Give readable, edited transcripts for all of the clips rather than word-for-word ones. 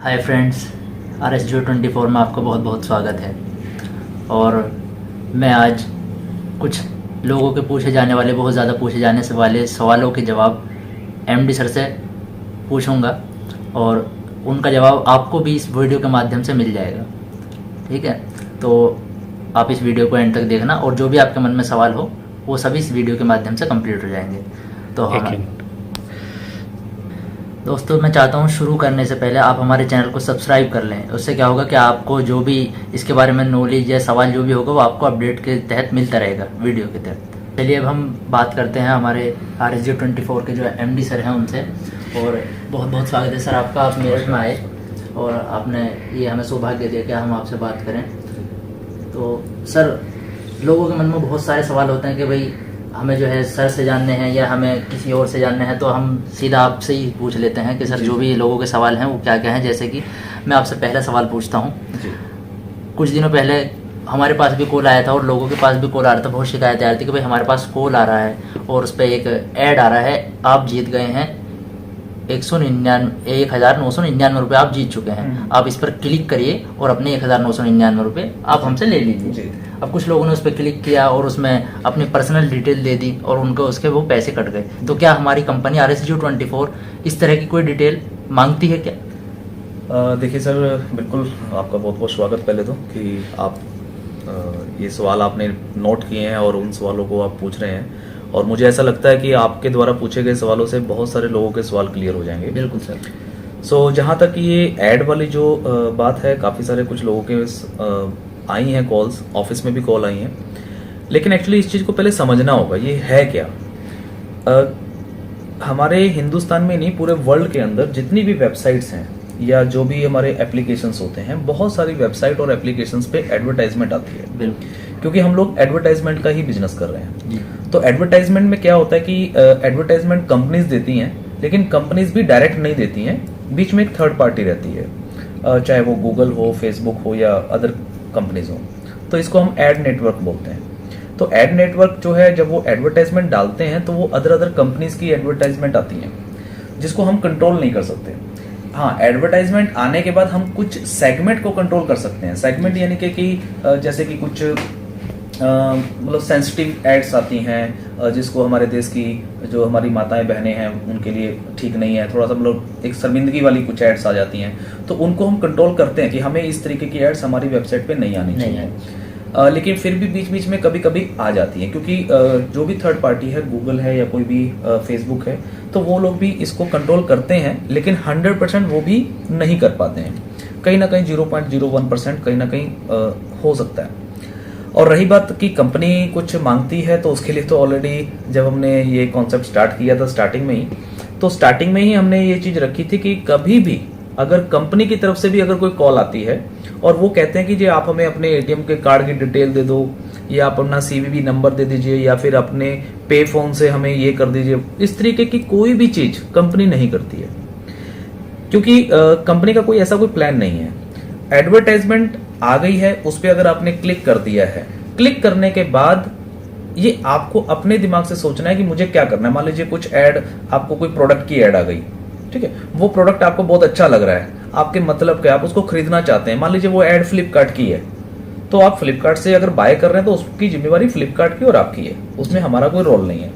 Hi friends, RSGO24 में आपका बहुत बहुत स्वागत है। और मैं आज कुछ लोगों के पूछे जाने वाले, बहुत ज़्यादा पूछे जाने से वाले सवालों के जवाब MD सर से पूछूंगा और उनका जवाब आपको भी इस वीडियो के माध्यम से मिल जाएगा। ठीक है, तो आप इस वीडियो को एंड तक देखना और जो भी आपके मन में सवाल हो वो सभी इस वीडियो के माध्यम से कंप्लीट हो जाएंगे। तो हम दोस्तों, मैं चाहता हूँ शुरू करने से पहले आप हमारे चैनल को सब्सक्राइब कर लें। उससे क्या होगा कि आपको जो भी इसके बारे में नॉलेज या सवाल जो भी होगा वो आपको अपडेट के तहत मिलता रहेगा, वीडियो के तहत। चलिए अब हम बात करते हैं हमारे RSGO24 के जो MD सर हैं उनसे। और बहुत बहुत स्वागत है सर आपका, आप मेरठ में आए और आपने ये हमें सौभाग्य दिया कि हम आपसे बात करें। तो सर, लोगों के मन में बहुत सारे सवाल होते हैं कि भाई हमें जो है सर से जानने हैं या हमें किसी और से जानने हैं, तो हम सीधा आपसे ही पूछ लेते हैं कि सर जो भी लोगों के सवाल हैं वो क्या क्या हैं। जैसे कि मैं आपसे पहला सवाल पूछता हूँ। कुछ दिनों पहले हमारे पास भी कॉल आया था और लोगों के पास भी कॉल आ रहा था, बहुत शिकायतें आ रही थी कि भाई हमारे पास कॉल आ रहा है और उस पर एक ऐड आ रहा है, आप जीत गए हैं 1999 रुपये आप जीत चुके हैं, आप इस पर क्लिक करिए और अपने 1999 रुपये आप हमसे ले लीजिए। अब कुछ लोगों ने उस पर क्लिक किया और उसमें अपनी पर्सनल डिटेल दे दी और उनको उसके वो पैसे कट गए। तो क्या हमारी कंपनी RSGO24 इस तरह की कोई डिटेल मांगती है क्या? देखिए सर, बिल्कुल आपका बहुत बहुत स्वागत पहले तो कि आप ये सवाल आपने नोट किए हैं और उन सवालों को आप पूछ रहे हैं। और मुझे ऐसा लगता है कि आपके द्वारा पूछे गए सवालों से बहुत सारे लोगों के सवाल क्लियर हो जाएंगे। बिल्कुल सर। सो जहाँ तक ये ऐड वाली जो बात है, काफ़ी सारे कुछ लोगों के आई हैं कॉल्स, ऑफिस में भी कॉल आई हैं। लेकिन एक्चुअली इस चीज़ को पहले समझना होगा ये है क्या। हमारे हिंदुस्तान में नहीं, पूरे वर्ल्ड के अंदर जितनी भी वेबसाइट्स हैं या जो भी हमारे एप्लीकेशंस होते हैं, बहुत सारी वेबसाइट और एप्लीकेशंस पे एडवर्टाइजमेंट आती है। बिल्कुल, क्योंकि हम लोग एडवर्टाइजमेंट का ही बिजनेस कर रहे हैं। तो एडवर्टाइजमेंट में क्या होता है कि एडवर्टाइजमेंट कंपनीज देती हैं, लेकिन कंपनीज भी डायरेक्ट नहीं देती हैं, बीच में एक थर्ड पार्टी रहती है, चाहे वो गूगल हो, फेसबुक हो या अदर कंपनीज हो। तो इसको हम एड नेटवर्क बोलते हैं। तो एड नेटवर्क जो है, जब वो एडवर्टाइजमेंट डालते हैं तो वो अदर कंपनीज की एडवर्टाइजमेंट आती है, जिसको हम कंट्रोल नहीं कर सकते। हाँ, एडवर्टाइजमेंट आने के बाद हम कुछ सेगमेंट को कंट्रोल कर सकते हैं। सेगमेंट यानी कि जैसे कि कुछ मतलब सेंसिटिव एड्स आती हैं, जिसको हमारे देश की जो हमारी माताएं बहनें हैं उनके लिए ठीक नहीं है, थोड़ा सा मतलब एक शर्मिंदगी वाली कुछ एड्स आ जाती हैं। तो उनको हम कंट्रोल करते हैं कि हमें इस तरीके की एड्स हमारी वेबसाइट पे नहीं आनी चाहिए। लेकिन फिर भी बीच बीच में कभी कभी आ जाती हैं, क्योंकि जो भी थर्ड पार्टी है, गूगल है या कोई भी फेसबुक है, तो वो लोग भी इसको कंट्रोल करते हैं, लेकिन 100% वो भी नहीं कर पाते हैं। कहीं ना कहीं 0.01% कहीं ना कहीं हो सकता है। और रही बात कि कंपनी कुछ मांगती है, तो उसके लिए तो ऑलरेडी जब हमने ये कॉन्सेप्ट स्टार्ट किया था स्टार्टिंग में ही हमने ये चीज रखी थी कि कभी भी अगर कंपनी की तरफ से भी अगर कोई कॉल आती है और वो कहते हैं कि जी आप हमें अपने ATM के कार्ड की डिटेल दे दो, या आप अपना CVV नंबर दे दीजिए, या फिर अपने पे फोन से हमें ये कर दीजिए, इस तरीके की कोई भी चीज कंपनी नहीं करती है, क्योंकि कंपनी का कोई ऐसा कोई प्लान नहीं है। एडवर्टाइजमेंट आ गई है, उस पर अगर आपने क्लिक कर दिया है, क्लिक करने के बाद ये आपको अपने दिमाग से सोचना है कि मुझे क्या करना है। मान लीजिए कुछ ऐड, आपको कोई प्रोडक्ट की ऐड आ गई, ठीक है, वो प्रोडक्ट आपको बहुत अच्छा लग रहा है, आपके मतलब क्या, आप उसको खरीदना चाहते हैं। मान लीजिए वो ऐड फ्लिपकार्ट की है, तो आप फ्लिपकार्ट से अगर बाय कर रहे हैं तो उसकी जिम्मेवारी फ्लिपकार्ट की और आपकी है, उसमें हमारा कोई रोल नहीं है।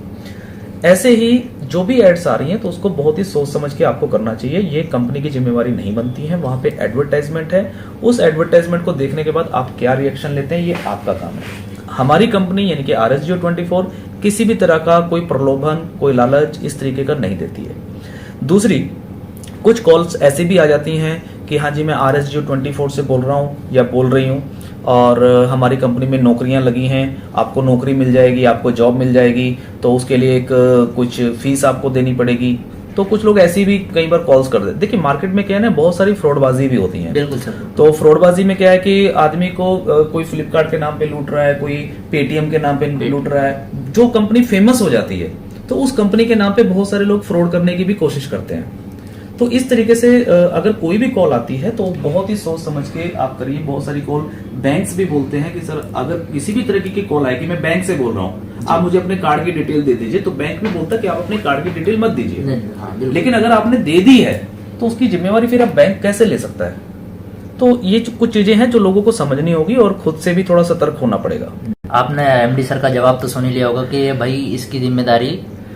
ऐसे ही जो भी एड्स आ रही हैं तो उसको बहुत ही सोच समझ के आपको करना चाहिए। ये कंपनी की जिम्मेवारी नहीं बनती है, वहां पे एडवर्टाइजमेंट है। उस एडवर्टाइजमेंट को देखने के बाद आप क्या रिएक्शन लेते हैं, ये आपका काम है। हमारी कंपनी यानी कि RSGO24 किसी भी तरह का कोई प्रलोभन, कोई लालच इस तरीके का नहीं देती है। दूसरी, कुछ कॉल्स ऐसी भी आ जाती हैं कि हाँ जी मैं RSGO24 से बोल रहा हूँ या बोल रही हूँ और हमारी कंपनी में नौकरियां लगी हैं, आपको नौकरी मिल जाएगी, आपको जॉब मिल जाएगी, तो उसके लिए एक कुछ फीस आपको देनी पड़ेगी। तो कुछ लोग ऐसी भी कई बार कॉल्स कर देते। देखिए मार्केट में क्या है ना, बहुत सारी फ्रॉडबाजी भी होती है। बिल्कुल सर। तो फ्रॉडबाजी में क्या है कि आदमी को कोई फ्लिपकार्ट के नाम पे लूट रहा है, कोई पेटीएम के नाम पे लूट रहा है। जो कंपनी फेमस हो जाती है तो उस कंपनी के नाम पे बहुत सारे लोग फ्रॉड करने की भी कोशिश करते हैं। तो इस तरीके से अगर कोई भी कॉल आती है तो बहुत ही सोच समझ के आप करिए। बहुत सारी कॉल बैंक्स भी बोलते हैं कि सर अगर किसी भी तरीके की कॉल आए कि मैं बैंक से बोल रहा हूँ, आप मुझे अपने कार्ड की डिटेल दे दीजिए, तो बैंक भी बोलता है कि आप अपने कार्ड की डिटेल मत दीजिए। लेकिन अगर आपने दे दी है तो उसकी जिम्मेवारी फिर अब बैंक कैसे ले सकता है? तो ये कुछ चीजें हैं जो लोगों को समझनी होगी और खुद से भी थोड़ा सतर्क होना पड़ेगा। आपने एमडी सर का जवाब तो सुन ही लिया होगा कि भाई इसकी जिम्मेदारी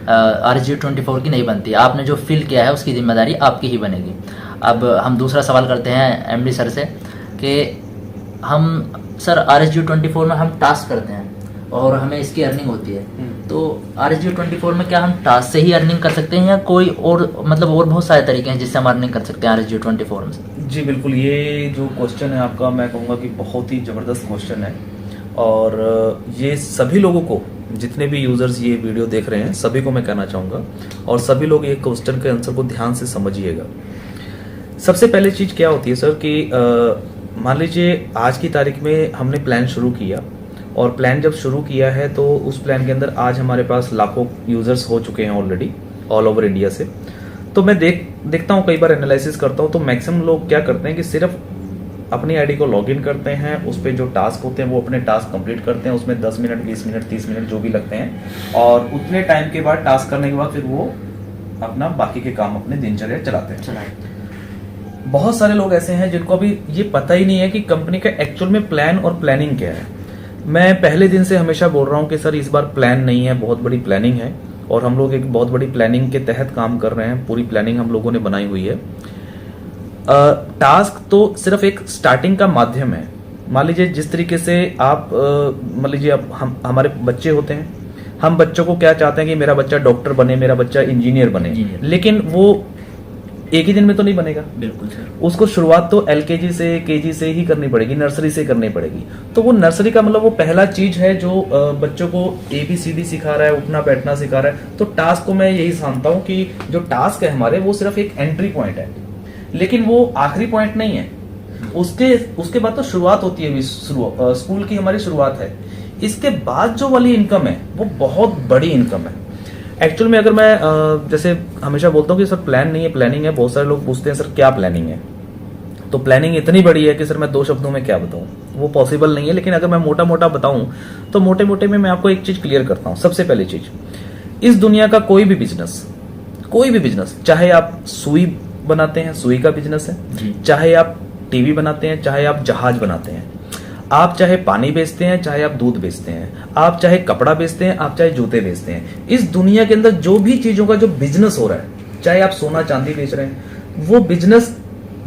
RSG24 की नहीं बनती, आपने जो फिल किया है उसकी जिम्मेदारी आपकी ही बनेगी। अब हम दूसरा सवाल करते हैं एमडी सर से कि हम सर RSG24 में हम टास्क करते हैं और हमें इसकी अर्निंग होती है, तो RSG24 में क्या हम टास्क से ही अर्निंग कर सकते हैं या कोई और मतलब और बहुत सारे तरीके हैं जिससे हम अर्निंग कर सकते हैं RSG24 में? जी बिल्कुल, ये जो क्वेश्चन है आपका, मैं कहूँगा कि बहुत ही ज़बरदस्त क्वेश्चन है और ये सभी लोगों को, जितने भी यूज़र्स ये वीडियो देख रहे हैं सभी को मैं कहना चाहूँगा और सभी लोग ये क्वेश्चन के आंसर को ध्यान से समझिएगा। सबसे पहले चीज़ क्या होती है सर कि मान लीजिए आज की तारीख में हमने प्लान शुरू किया और प्लान जब शुरू किया है तो उस प्लान के अंदर आज हमारे पास लाखों यूज़र्स हो चुके हैं ऑलरेडी ऑल ओवर इंडिया से। तो मैं देखता हूँ, कई बार एनालिसिस करता हूँ तो मैक्सिमम लोग क्या करते हैं कि सिर्फ अपनी आईडी को लॉगिन करते हैं, उस पर जो टास्क होते हैं वो अपने टास्क कंप्लीट करते हैं, उसमें 10 मिनट 20 मिनट 30 मिनट जो भी लगते हैं और उतने टाइम के बाद टास्क करने के बाद फिर वो अपना बाकी के काम अपने दिनचर्या चलाते हैं। बहुत सारे लोग ऐसे हैं जिनको अभी ये पता ही नहीं है कि कंपनी का एक्चुअल में प्लान और प्लानिंग क्या है। मैं पहले दिन से हमेशा बोल रहा हूँ कि सर इस बार प्लान नहीं है, बहुत बड़ी प्लानिंग है और हम लोग एक बहुत बड़ी प्लानिंग के तहत काम कर रहे हैं। पूरी प्लानिंग हम लोगों ने बनाई हुई है। टास्क तो सिर्फ एक स्टार्टिंग का माध्यम है। मान लीजिए जिस तरीके से आप मान लीजिए अब हमारे बच्चे होते हैं, हम बच्चों को क्या चाहते हैं कि मेरा बच्चा डॉक्टर बने, मेरा बच्चा इंजीनियर बने, लेकिन वो एक ही दिन में तो नहीं बनेगा। बिल्कुल सर। उसको शुरुआत तो LKG से KG से ही करनी पड़ेगी, नर्सरी से करनी पड़ेगी। तो वो नर्सरी का मतलब वो पहला चीज है जो बच्चों को ABCD सिखा रहा है, उठना बैठना सिखा रहा है। तो टास्क को मैं यही समझता हूँ कि जो टास्क है हमारे वो सिर्फ एक एंट्री पॉइंट है, लेकिन वो आखिरी पॉइंट नहीं है। उसके बाद तो शुरुआत होती है, स्कूल की हमारी शुरुआत है। इसके बाद जो वाली इनकम है वो बहुत बड़ी इनकम है। एक्चुअल में अगर मैं जैसे हमेशा बोलता हूँ कि सर प्लान नहीं है, प्लानिंग है। बहुत सारे लोग पूछते हैं सर क्या प्लानिंग है, तो प्लानिंग इतनी बड़ी है कि सर मैं 2 शब्दों में क्या बताऊं, वो पॉसिबल नहीं है। लेकिन अगर मैं मोटा मोटा बताऊं तो मोटे मोटे में मैं आपको एक चीज क्लियर करता हूं। सबसे पहली चीज, इस दुनिया का कोई भी बिजनेस, चाहे आप सुई बनाते हैं, सुई का बिजनेस है, चाहे आप टीवी बनाते हैं, चाहे आप जहाज बनाते हैं, आप चाहे पानी बेचते हैं, चाहे आप दूध बेचते हैं, आप चाहे कपड़ा बेचते हैं, आप चाहे जूते बेचते हैं, इस दुनिया के अंदर जो भी चीजों का जो बिजनेस हो रहा है, चाहे आप सोना चांदी बेच रहे हैं, वो बिजनेस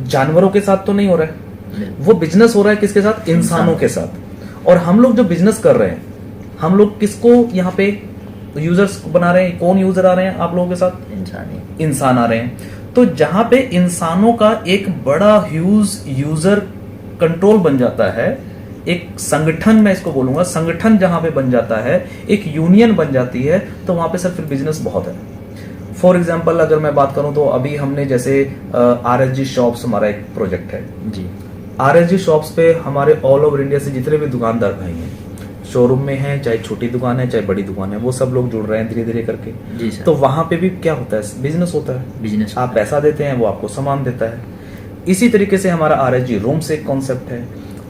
जानवरों के साथ तो नहीं हो रहा है, वो बिजनेस हो रहा है किसके साथ? इंसानों के साथ। और हम लोग जो बिजनेस कर रहे हैं, हम लोग किसको यहाँ पे यूजर्स बना रहे हैं? कौन यूजर आ रहे हैं आप लोगों के साथ? इंसान आ रहे हैं। तो जहां पे इंसानों का एक बड़ा ह्यूज यूजर कंट्रोल बन जाता है, एक संगठन, मैं इसको बोलूंगा संगठन जहां पे बन जाता है, एक यूनियन बन जाती है, तो वहां पे सर फिर बिजनेस बहुत है। फॉर एग्जाम्पल अगर मैं बात करूं तो अभी हमने जैसे RSG शॉप्स हमारा एक प्रोजेक्ट है जी। RSG शॉप्स पे हमारे ऑल ओवर इंडिया से जितने भी दुकानदार भाई हैं, शोरूम में हैं, चाहे छोटी दुकान है चाहे बड़ी दुकान है, वो सब लोग जुड़ रहे हैं धीरे धीरे करके जी सर। तो वहां पे भी क्या होता है? बिजनेस होता है। बिजनेस आप पैसा देते हैं, वो आपको सामान देता है। इसी तरीके से हमारा RSG रूम्स एक कॉन्सेप्ट है,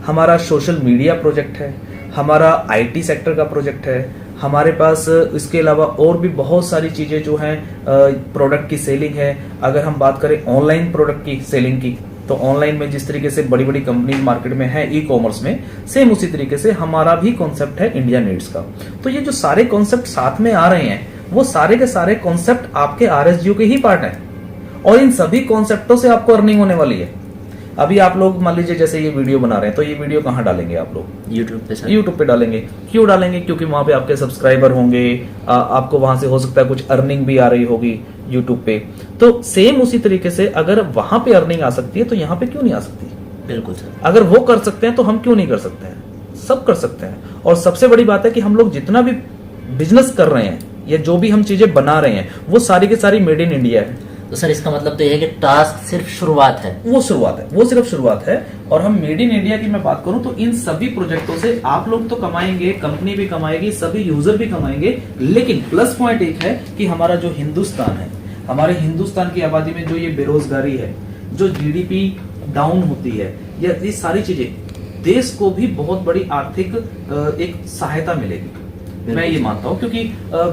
हमारा सोशल मीडिया प्रोजेक्ट है, हमारा IT सेक्टर का प्रोजेक्ट है, हमारे पास इसके अलावा और भी बहुत सारी चीजें जो हैं, प्रोडक्ट की सेलिंग है। अगर हम बात करें ऑनलाइन प्रोडक्ट की सेलिंग की, तो ऑनलाइन में जिस तरीके से बड़ी बड़ी कंपनी मार्केट में है ई-कॉमर्स में, सेम उसी तरीके से हमारा भी कॉन्सेप्ट है इंडिया नीड्स का। तो ये जो सारे कॉन्सेप्ट साथ में आ रहे हैं, वो सारे के सारे कॉन्सेप्ट आपके RSG के ही पार्ट हैं और इन सभी कॉन्सेप्टों से आपको अर्निंग होने वाली है। अभी आप लोग मान लीजिए जैसे ये वीडियो बना रहे हैं, तो ये वीडियो कहाँ डालेंगे आप लोग? यूट्यूब पे डालेंगे। क्यों डालेंगे? क्योंकि वहां पे आपके सब्सक्राइबर होंगे, आपको वहां से हो सकता है कुछ अर्निंग भी आ रही होगी यूट्यूब पे। तो सेम उसी तरीके से अगर वहां पे अर्निंग आ सकती है तो यहाँ पे क्यों नहीं आ सकती? बिल्कुल सर। अगर वो कर सकते हैं तो हम क्यों नहीं कर सकते हैं? सब कर सकते हैं। और सबसे बड़ी बात है कि हम लोग जितना भी बिजनेस कर रहे हैं या जो भी हम चीजें बना रहे हैं, वो सारी की सारी मेड इन इंडिया है। तो सर इसका मतलब तो ये है कि टास्क सिर्फ शुरुआत है। वो सिर्फ शुरुआत है। और हम मेड इन इंडिया की मैं बात करूं तो इन सभी प्रोजेक्टों से आप लोग तो कमाएंगे, कंपनी भी कमाएगी, सभी यूजर भी कमाएंगे। लेकिन प्लस पॉइंट एक है कि हमारा जो हिंदुस्तान है, हमारे हिंदुस्तान की आबादी में जो ये बेरोजगारी है, जो GDP डाउन होती है, ये सारी चीजें, देश को भी बहुत बड़ी आर्थिक एक सहायता मिलेगी। मैं ये मानता हूँ, क्योंकि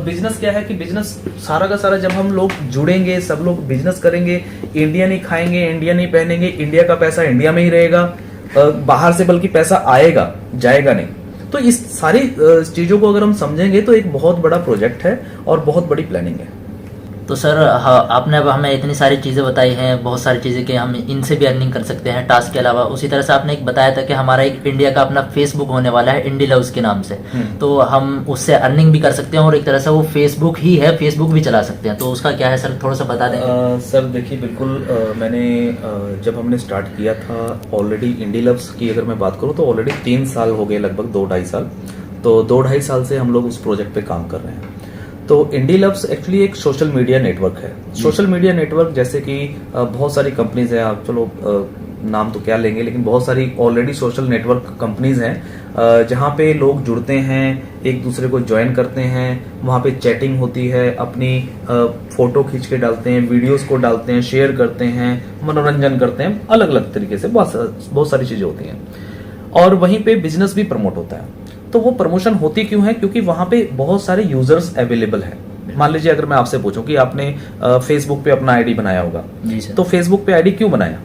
बिजनेस क्या है कि बिजनेस सारा का सारा जब हम लोग जुड़ेंगे, सब लोग बिजनेस करेंगे, इंडिया नहीं खाएंगे, इंडिया नहीं पहनेंगे, इंडिया का पैसा इंडिया में ही रहेगा, बाहर से बल्कि पैसा आएगा जाएगा नहीं। तो इस सारी चीजों को अगर हम समझेंगे तो एक बहुत बड़ा प्रोजेक्ट है और बहुत बड़ी प्लानिंग है। तो सर हाँ, आपने अब हमें इतनी सारी चीज़ें बताई हैं, बहुत सारी चीज़ें कि हम इनसे भी अर्निंग कर सकते हैं टास्क के अलावा। उसी तरह से आपने एक बताया था कि हमारा एक इंडिया का अपना फेसबुक होने वाला है इंडी लव्स के नाम से, तो हम उससे अर्निंग भी कर सकते हैं और एक तरह से वो फेसबुक ही है, फेसबुक भी चला सकते हैं। तो उसका क्या है सर, थोड़ा सा बता देंगे? सर देखिए बिल्कुल, मैंने जब हमने स्टार्ट किया था ऑलरेडी इंडी लव्स की अगर मैं बात करूँ तो ऑलरेडी 3 साल हो गए, लगभग 2-2.5 साल। तो 2-2.5 साल से हम लोग उस प्रोजेक्ट पे काम कर रहे हैं। तो इंडी लव्स एक्चुअली एक सोशल मीडिया नेटवर्क है। सोशल मीडिया नेटवर्क जैसे कि बहुत सारी कंपनीज हैं, आप चलो नाम तो क्या लेंगे, लेकिन बहुत सारी ऑलरेडी सोशल नेटवर्क कंपनीज हैं जहाँ पे लोग जुड़ते हैं, एक दूसरे को ज्वाइन करते हैं, वहाँ पे चैटिंग होती है, अपनी फोटो खींच के डालते हैं, वीडियोस को डालते हैं, शेयर करते हैं, मनोरंजन करते हैं, अलग अलग तरीके से बहुत सारी चीजें होती हैं। और वहीं पे बिजनेस भी प्रमोट होता है। तो वो प्रमोशन होती क्यों है? क्योंकि वहां पे बहुत सारे यूजर्स अवेलेबल हैं। मान लीजिए अगर मैं आपसे पूछूं कि आपने फेसबुक पे अपना आईडी बनाया होगा, तो फेसबुक पे आईडी क्यों बनाया?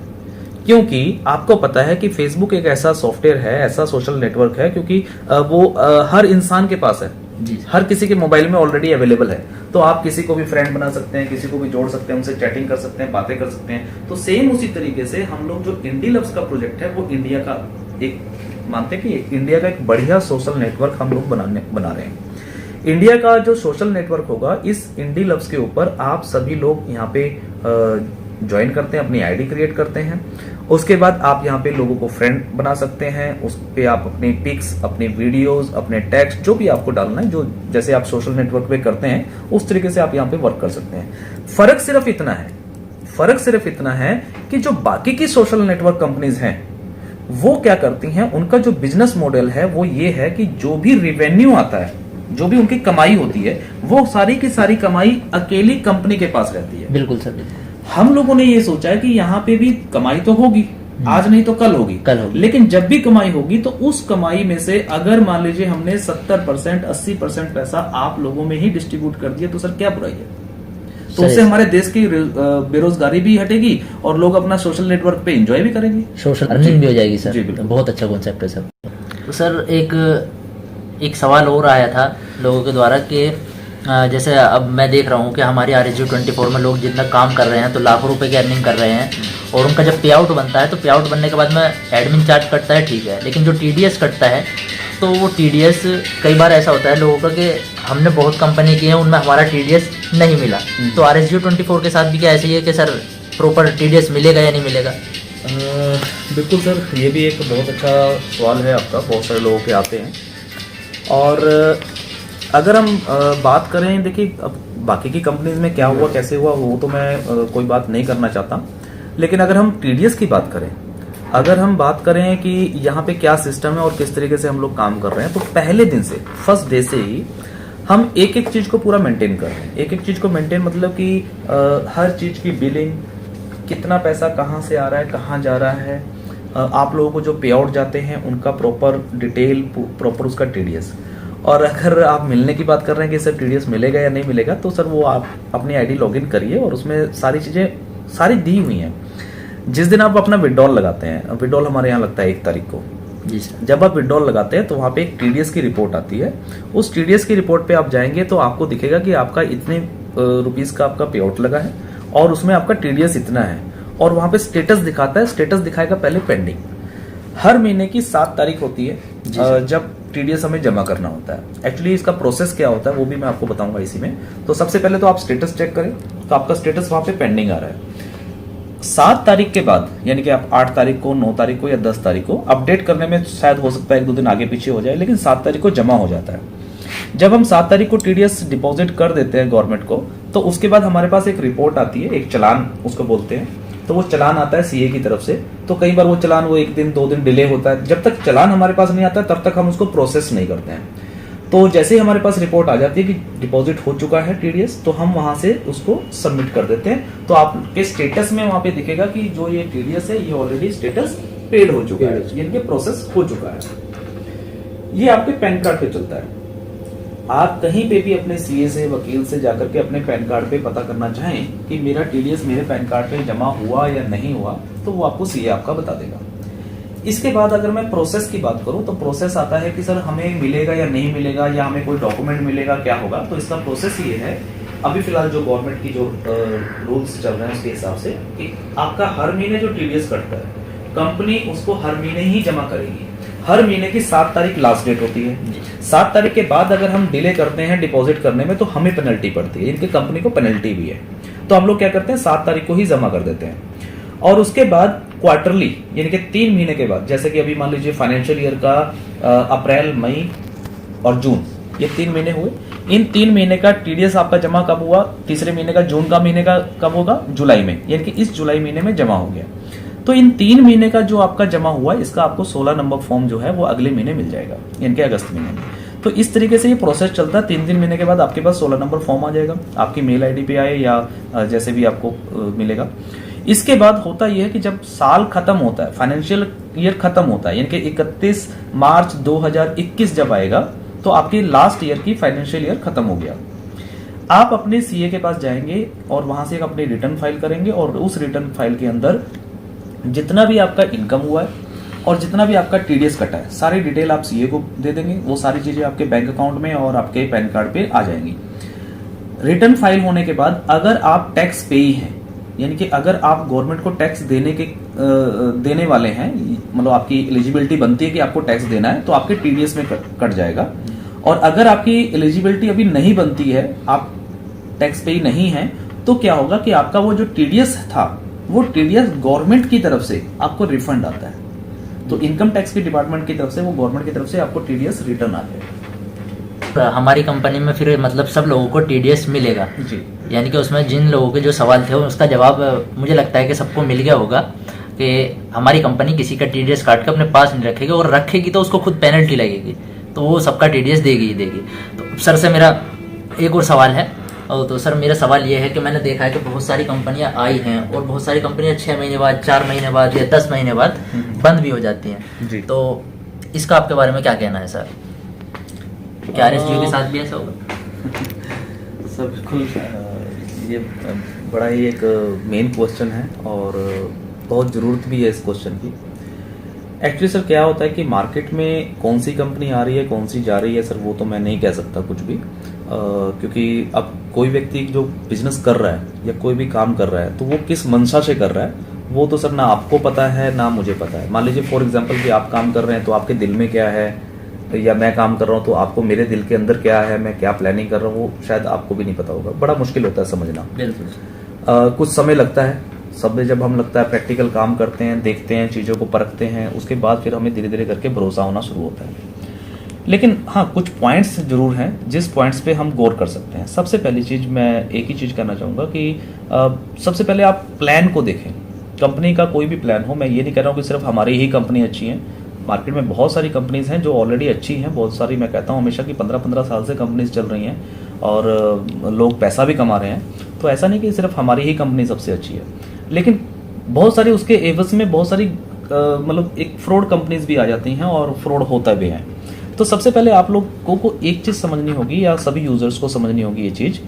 क्योंकि आपको पता है कि फेसबुक एक ऐसा सॉफ्टवेयर है, ऐसा सोशल नेटवर्क है, क्योंकि वो हर इंसान के पास है, हर किसी के मोबाइल में ऑलरेडी अवेलेबल है। तो आप किसी को भी फ्रेंड बना सकते हैं, किसी को भी जोड़ सकते हैं, उनसे चैटिंग कर सकते हैं, बातें कर सकते हैं। तो सेम उसी तरीके से हम लोग जो इंडी लव्स का प्रोजेक्ट है वो इंडिया का एक मानते हैं कि इंडिया का एक बढ़िया सोशल नेटवर्क हम लोग बना रहे हैं। इंडिया का जो सोशल नेटवर्क होगा, इस इंडी लव्स के ऊपर आप सभी लोग यहाँ पे ज्वाइन करते हैं, अपनी आईडी क्रिएट करते हैं। उसके बाद आप यहाँ पे लोगों को फ्रेंड बना सकते हैं, उस पे आप अपने पिक्स, अपने वीडियोस, अपने टेक्स्ट जो भी आपको डालना है, जो जैसे आप सोशल नेटवर्क पे करते हैं उस तरीके से आप यहाँ पे वर्क कर सकते हैं। फर्क सिर्फ इतना है कि जो बाकी की सोशल नेटवर्क कंपनीज हैं वो क्या करती हैं, उनका जो बिजनेस मॉडल है वो ये है कि जो भी रेवेन्यू आता है, जो भी उनकी कमाई होती है, वो सारी की सारी कमाई अकेली कंपनी के पास रहती है। बिल्कुल सर, बिल्कुल। हम लोगों ने ये सोचा है कि यहाँ पे भी कमाई तो होगी, आज नहीं तो कल होगी, लेकिन जब भी कमाई होगी तो उस कमाई में से अगर मान लीजिए हमने 70%, 80% पैसा आप लोगों में ही डिस्ट्रीब्यूट कर दिया तो सर क्या बुराई है? तो उससे हमारे देश की बेरोजगारी भी हटेगी और लोग अपना सोशल नेटवर्क पे एंजॉय भी करेंगे, सोशल अर्निंग भी हो जाएगी सर। जी बिल्कुल, बहुत अच्छा कॉन्सेप्ट है सर। तो सर एक सवाल और आया था लोगों के द्वारा कि जैसे अब मैं देख रहा हूँ कि हमारी RSU24 में लोग जितना काम कर रहे हैं तो लाखों रुपए की अर्निंग कर रहे हैं, और उनका जब पे आउट बनता है तो पे आउट बनने के बाद में एडमिन चार्ज कटता है, ठीक है, लेकिन जो TDS कटता है तो वो TDS कई बार ऐसा होता है लोगों का कि हमने बहुत कंपनी की है, उनमें हमारा TDS नहीं मिला। तो RSU24 के साथ भी क्या ऐसे ही है कि सर प्रॉपर TDS मिलेगा या नहीं मिलेगा? बिल्कुल सर, ये भी एक बहुत अच्छा सवाल है आपका, बहुत सारे लोगों के आते हैं। और अगर हम बात करें, देखिए अब बाकी की कंपनीज में क्या हुआ, कैसे हुआ, वो तो मैं कोई बात नहीं करना चाहता, लेकिन अगर हम TDS की बात करें, अगर हम बात करें कि यहाँ पे क्या सिस्टम है और किस तरीके से हम लोग काम कर रहे हैं, तो पहले दिन से, फर्स्ट डे से ही हम एक एक चीज को पूरा मेंटेन कर रहे हैं। एक एक चीज को मेंटेन मतलब कि हर चीज की बिलिंग, कितना पैसा कहाँ से आ रहा है, कहाँ जा रहा है, आप लोगों को जो पे आउट जाते हैं उनका प्रॉपर डिटेल, प्रॉपर उसका TDS। और अगर आप मिलने की बात कर रहे हैं कि सर TDS मिलेगा या नहीं मिलेगा, तो सर वो आप अपनी आईडी लॉगिन करिए और उसमें सारी चीजें सारी दी हुई हैं। जिस दिन आप अपना विड्रॉल लगाते हैं, विड्रॉल हमारे यहाँ लगता है 1 तारीख को, जी सर। जब आप विड्रॉल लगाते हैं तो वहाँ पे एक TDS की रिपोर्ट आती है। उस TDS की रिपोर्ट पे आप जाएंगे तो आपको दिखेगा कि आपका इतने रुपीस का आपका पे आउट लगा है और उसमें आपका TDS इतना है, और वहाँ पे स्टेटस दिखाता है। स्टेटस दिखाएगा पहले पेंडिंग। हर महीने की 7 तारीख होती है जब TDS हमें जमा करना होता है। एक्चुअली इसका प्रोसेस क्या होता है वो भी मैं आपको बताऊंगा इसी में। तो सबसे पहले तो आप स्टेटस चेक करें, तो आपका स्टेटस वहां पे पेंडिंग आ रहा है। 7 तारीख के बाद, यानी कि आप 8 तारीख को, 9 तारीख को या 10 तारीख को, अपडेट करने में शायद हो सकता है 1-2 दिन आगे पीछे हो जाए, लेकिन 7 तारीख को जमा हो जाता है। जब हम 7 तारीख को TDS डिपॉजिट कर देते हैं गवर्नमेंट को, तो उसके बाद हमारे पास एक रिपोर्ट आती है, एक चालान उसको बोलते हैं। तो वो चालान आता है CA की तरफ से। तो कई बार वो चालान 1 दिन 2 दिन डिले होता है। जब तक चालान हमारे पास नहीं आता तब तक हम उसको प्रोसेस नहीं करते हैं। तो जैसे ही हमारे पास रिपोर्ट आ जाती है कि डिपॉजिट हो चुका है TDS, तो हम वहां से उसको सबमिट कर देते हैं। तो आपके स्टेटस में वहां पे दिखेगा कि जो ये TDS है ये ऑलरेडी स्टेटस पेड हो चुका है, यानी कि प्रोसेस हो चुका है। ये आपके पैन कार्ड पे चलता है। आप कहीं पे भी अपने सीए से, वकील से जाकर के अपने पैन कार्ड पे पता करना चाहें कि मेरा टीडीएस मेरे पैन कार्ड पे जमा हुआ या नहीं हुआ, तो वो आपको सीए आपका बता देगा। इसके बाद अगर मैं प्रोसेस की बात करूं तो प्रोसेस आता है कि सर हमें मिलेगा या नहीं मिलेगा, या हमें कोई डॉक्यूमेंट मिलेगा, क्या होगा। तो इसका प्रोसेस ये है, अभी फिलहाल जो गवर्नमेंट की जो रूल्स चल रहे हैं उसके हिसाब से कि आपका हर महीने जो टीडीएस कटता है कंपनी उसको हर महीने ही जमा करेगी। हर महीने की 7 तारीख लास्ट डेट होती है। 7 तारीख के बाद अगर हम डिले करते हैं डिपॉजिट करने में तो हमें पेनल्टी पड़ती है, इनकी कंपनी को पेनल्टी भी है। तो हम लोग क्या करते हैं, 7 तारीख को ही जमा कर देते हैं। और उसके बाद क्वार्टरली यानी कि 3 महीने के बाद, जैसे कि अभी मान लीजिए फाइनेंशियल ईयर का अप्रैल, मई और जून, ये 3 महीने हुए। इन 3 महीने का टीडीएस आपका जमा कब हुआ, तीसरे महीने का, जून का महीने का कब होगा, जुलाई में, यानी कि इस जुलाई महीने में जमा हो गया। तो इन 3 महीने का जो आपका जमा हुआ इसका आपको 16 नंबर फॉर्म जो है वो अगले महीने मिल जाएगा, यानी कि अगस्त महीने में। तो इस तरीके से ये प्रोसेस चलता है। 3 महीने के बाद आपके पास 16 नंबर फॉर्म आ जाएगा, आपकी मेल आईडी पे आए या जैसे भी आपको मिलेगा। इसके बाद होता यह है कि जब साल खत्म होता है, फाइनेंशियल ईयर खत्म होता है, यानी कि 31 मार्च 2021 जब आएगा तो आपकी लास्ट ईयर की फाइनेंशियल ईयर खत्म हो गया। आप अपने सीए के पास जाएंगे और वहां से एक अपनी रिटर्न फाइल करेंगे और उस रिटर्न फाइल के अंदर जितना भी आपका इनकम हुआ है और जितना भी आपका टीडीएस कटा है सारी डिटेल आप सीए को दे देंगे। वो सारी चीजें आपके बैंक अकाउंट में और आपके पैन कार्ड पे आ जाएंगी। रिटर्न फाइल होने के बाद अगर आप टैक्स पेई हैं, यानी कि अगर आप गवर्नमेंट को टैक्स देने वाले हैं, मतलब आपकी एलिजिबिलिटी बनती है कि आपको टैक्स देना है, तो आपके टीडीएस में कट जाएगा। और अगर आपकी एलिजिबिलिटी अभी नहीं बनती है, आप टैक्स पेई नहीं है, तो क्या होगा कि आपका वो जो टीडीएस था वो टीडीएस गवर्नमेंट की तरफ से आपको रिफंड आता है। तो इनकम टैक्स की डिपार्टमेंट की तरफ से, वो गवर्नमेंट की तरफ से आपको टीडीएस रिटर्न आता है। हमारी कंपनी में फिर मतलब सब लोगों को टीडीएस मिलेगा जी, यानी कि उसमें जिन लोगों के जो सवाल थे उसका जवाब मुझे लगता है कि सबको मिल गया होगा कि हमारी कंपनी किसी का टीडीएस काट के अपने पास नहीं रखेगी, और रखेगी तो उसको खुद पेनल्टी लगेगी, तो वो सबका टीडीएस देगी ही देगी। तो सर से मेरा एक और सवाल है। तो सर मेरा सवाल ये है कि मैंने देखा है कि बहुत सारी कंपनियां आई हैं और बहुत सारी कंपनियां 6 महीने बाद, 4 महीने बाद या 10 महीने बाद बंद भी हो जाती हैं जी। तो इसका आपके बारे में क्या कहना है सर? क्या आरएसजीओ के साथ भी ऐसा होगा? सर बिल्कुल, ये बड़ा ही एक मेन क्वेश्चन है और बहुत ज़रूरत भी है इस क्वेश्चन की। एक्चुअली सर क्या होता है कि मार्केट में कौन सी कंपनी आ रही है, कौन सी जा रही है, सर वो तो मैं नहीं कह सकता कुछ भी, क्योंकि अब कोई व्यक्ति जो बिजनेस कर रहा है या कोई भी काम कर रहा है तो वो किस मंशा से कर रहा है वो तो सर ना आपको पता है ना मुझे पता है। मान लीजिए फॉर एग्जांपल कि आप काम कर रहे हैं तो आपके दिल में क्या है, या मैं काम कर रहा हूँ तो आपको मेरे दिल के अंदर क्या है, मैं क्या प्लानिंग कर रहा हूँ, वो शायद आपको भी नहीं पता होगा। बड़ा मुश्किल होता है समझना। बिल्कुल कुछ समय लगता है, सब जब हम लगता है प्रैक्टिकल काम करते हैं, देखते हैं, चीज़ों को परखते हैं, उसके बाद फिर हमें धीरे धीरे करके भरोसा होना शुरू होता है। लेकिन हाँ, कुछ पॉइंट्स जरूर हैं जिस पॉइंट्स पे हम गौर कर सकते हैं। सबसे पहली चीज़ मैं एक ही चीज़ कहना चाहूँगा कि सबसे पहले आप प्लान को देखें। कंपनी का कोई भी प्लान हो, मैं ये नहीं कह रहा हूँ कि सिर्फ हमारी ही कंपनी अच्छी है, मार्केट में बहुत सारी कंपनीज हैं जो ऑलरेडी अच्छी हैं। बहुत सारी, मैं कहता हूँ हमेशा कि 15-15 साल से कंपनीज चल रही हैं और लोग पैसा भी कमा रहे हैं। तो ऐसा नहीं कि सिर्फ हमारी ही कंपनी सबसे अच्छी है, लेकिन बहुत सारी उसके एवज में बहुत सारी मतलब एक फ्रॉड कंपनीज भी आ जाती हैं और फ्रॉड होता भी है। तो सबसे पहले आप लोगों को एक चीज़ समझनी होगी, या सभी यूजर्स को समझनी होगी ये चीज़,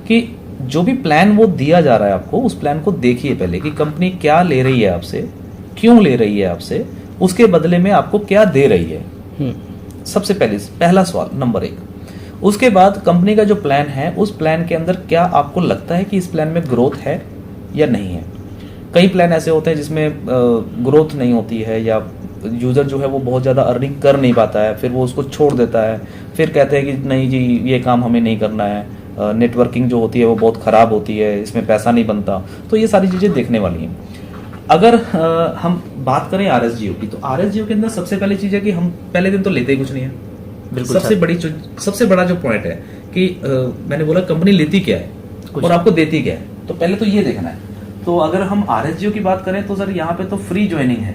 कि जो भी प्लान वो दिया जा रहा है आपको, उस प्लान को देखिए पहले कि कंपनी क्या ले रही है आपसे, क्यों ले रही है आपसे, उसके बदले में आपको क्या दे रही है। सबसे पहला सवाल नंबर 1। उसके बाद कंपनी का जो प्लान है उस प्लान के अंदर क्या आपको लगता है कि इस प्लान में ग्रोथ है या नहीं है। कई प्लान ऐसे होते हैं जिसमें ग्रोथ नहीं होती है, या यूज़र जो है वो बहुत ज़्यादा अर्निंग कर नहीं पाता है, फिर वो उसको छोड़ देता है, फिर कहते हैं कि नहीं जी ये काम हमें नहीं करना है, नेटवर्किंग जो होती है वो बहुत ख़राब होती है, इसमें पैसा नहीं बनता। तो ये सारी चीज़ें देखने वाली हैं। अगर हम बात करें आरएसजीओ की, तो आरएसजीओ के अंदर सबसे पहली चीज़ है कि हम पहले दिन तो लेते ही कुछ नहीं है। बिल्कुल, सबसे बड़ा जो पॉइंट है कि मैंने बोला कंपनी लेती क्या है और आपको देती क्या है, तो पहले तो ये देखना है। तो अगर हम आरएसजीओ की बात करें तो सर यहाँ पे तो फ्री ज्वाइनिंग है,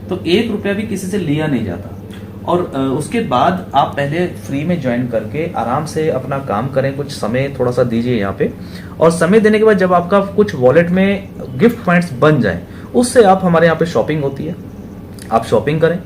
तो 1 रुपया भी किसी से लिया नहीं जाता। और उसके बाद आप पहले फ्री में ज्वाइन करके आराम से अपना काम करें, कुछ समय थोड़ा सा दीजिए यहाँ पे, और समय देने के बाद जब आपका कुछ वॉलेट में गिफ्ट पॉइंट्स बन जाए, उससे आप हमारे यहाँ पे शॉपिंग होती है, आप शॉपिंग करें,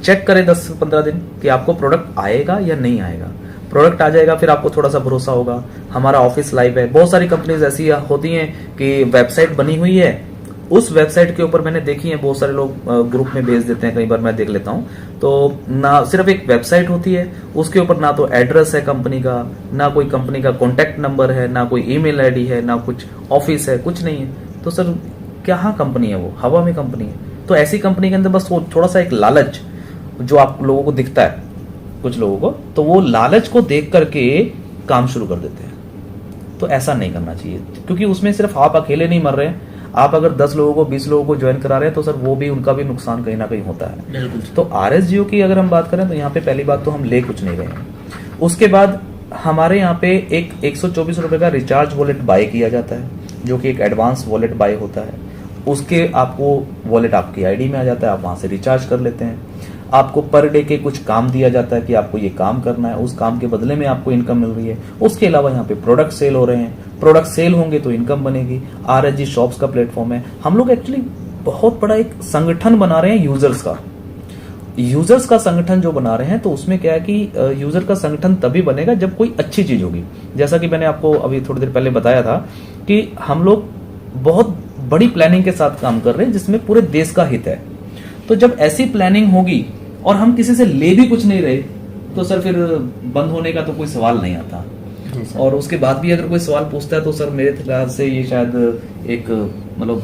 चेक करें 10 से 15 दिन कि आपको प्रोडक्ट आएगा या नहीं आएगा। प्रोडक्ट आ जाएगा, फिर आपको थोड़ा सा भरोसा होगा हमारा ऑफिस लाइव है। बहुत सारी कंपनीज ऐसी होती हैं कि वेबसाइट बनी हुई है, उस वेबसाइट के ऊपर मैंने देखी है बहुत सारे लोग ग्रुप में भेज देते हैं, कई बार मैं देख लेता हूं, तो ना सिर्फ एक वेबसाइट होती है, उसके ऊपर ना तो एड्रेस है कंपनी का, ना कोई कंपनी का कॉन्टैक्ट नंबर है, ना कोई ईमेल आईडी है, ना कुछ ऑफिस है, कुछ नहीं है। तो सर क्या कंपनी है वो? हवा में कंपनी है। तो ऐसी कंपनी के अंदर बस वो थोड़ा सा एक लालच जो आप लोगों को दिखता है कुछ लोगों को, तो वो लालच को देख करके काम शुरू कर देते हैं। तो ऐसा नहीं करना चाहिए, क्योंकि उसमें सिर्फ आप अकेले नहीं मर रहे हैं, आप अगर 10 लोगों को 20 लोगों को ज्वाइन करा रहे हैं तो सर वो भी, उनका भी नुकसान कहीं ना कहीं होता है। बिल्कुल। तो RSGO की अगर हम बात करें तो यहाँ पे पहली बात तो हम ले कुछ नहीं रहे हैं। उसके बाद हमारे यहाँ पे एक 124 रुपए का रिचार्ज वॉलेट बाय किया जाता है, जो कि एक एडवांस वॉलेट बाय होता है। उसके आपको वॉलेट आपकी आईडी में आ जाता है, आप वहां से रिचार्ज कर लेते हैं। आपको पर डे के कुछ काम दिया जाता है कि आपको ये काम करना है, उस काम के बदले में आपको इनकम मिल रही है। उसके अलावा यहाँ पे प्रोडक्ट सेल हो रहे हैं, प्रोडक्ट सेल होंगे तो इनकम बनेगी। RSG शॉप्स का प्लेटफॉर्म है। हम लोग एक्चुअली बहुत बड़ा एक संगठन बना रहे हैं यूजर्स का संगठन जो बना रहे हैं, तो उसमें क्या है कि यूजर का संगठन तभी बनेगा जब कोई अच्छी चीज होगी। जैसा कि मैंने आपको अभी थोड़ी देर पहले बताया था कि हम लोग बहुत बड़ी प्लानिंग के साथ काम कर रहे हैं जिसमें पूरे देश का हित है। तो जब ऐसी प्लानिंग होगी और हम किसी से ले भी कुछ नहीं रहे, तो सर फिर बंद होने का तो कोई सवाल नहीं आता। और उसके बाद भी अगर कोई सवाल पूछता है तो सर मेरे ख्याल से ये शायद एक मतलब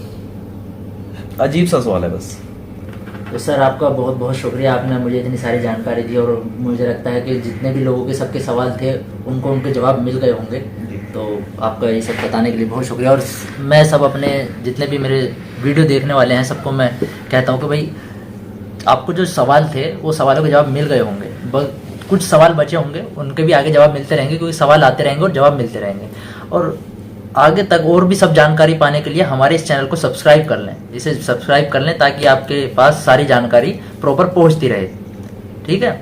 अजीब सा सवाल है बस। तो सर आपका बहुत बहुत शुक्रिया, आपने मुझे इतनी सारी जानकारी दी, और मुझे लगता है कि जितने भी लोगों के सबके सवाल थे उनको उनके जवाब मिल गए होंगे। तो आपका ये सब बताने के लिए बहुत शुक्रिया। और मैं सब अपने जितने भी मेरे वीडियो देखने वाले हैं सबको मैं कहता हूँ कि भाई आपको जो सवाल थे वो सवालों के जवाब मिल गए होंगे, बस कुछ सवाल बचे होंगे, उनके भी आगे जवाब मिलते रहेंगे, क्योंकि सवाल आते रहेंगे और जवाब मिलते रहेंगे। और आगे तक और भी सब जानकारी पाने के लिए हमारे इस चैनल को सब्सक्राइब कर लें, इसे सब्सक्राइब कर लें ताकि आपके पास सारी जानकारी प्रॉपर पहुंचती रहे। ठीक है।